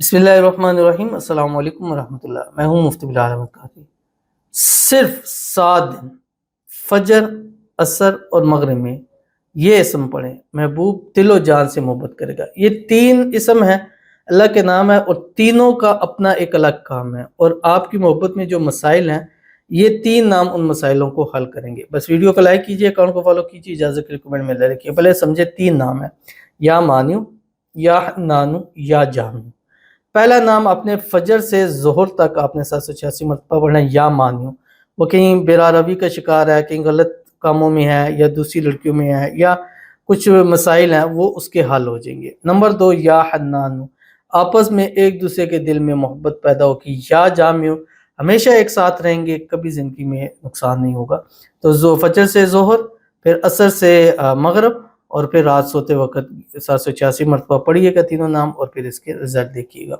بسم اللہ الرحمن الرحیم۔ السلام علیکم ورحمۃ اللہ۔ میں ہوں مفتی بلال احمد قادری۔ صرف 7 دن فجر، عصر اور مغرب میں یہ اسم پڑھیں، محبوب دل و جان سے محبت کرے گا۔ یہ 3 اسم ہیں، اللہ کے نام ہے، اور تینوں کا اپنا ایک الگ کام ہے، اور آپ کی محبت میں جو مسائل ہیں یہ 3 نام ان مسائلوں کو حل کریں گے۔ بس ویڈیو کو لائک کیجئے، اکاؤنٹ کو فالو کیجئے، اجازت کے لیے کمنٹ میں لے رکھیے۔ پہلے سمجھے 3 نام ہیں، یا مانیو، یا نانو، یا جامع۔ پہلا نام اپنے فجر سے ظہر تک آپ نے 786 مرتبہ پڑھنا ہے، یا مانیو۔ وہ کہیں بلا روی کا شکار ہے، کہیں غلط کاموں میں ہے، یا دوسری لڑکیوں میں ہے، یا کچھ مسائل ہیں، وہ اس کے حل ہو جائیں گے۔ نمبر 2، یا حنانو، آپس میں ایک دوسرے کے دل میں محبت پیدا ہوگی۔ یا جامع، ہمیشہ ایک ساتھ رہیں گے، کبھی زندگی میں نقصان نہیں ہوگا۔ تو فجر سے ظہر، پھر عصر سے مغرب، اور پھر رات سوتے وقت 786 مرتبہ پڑھیے گا تینوں نام، اور پھر اس کے رزلٹ دیکھیے گا۔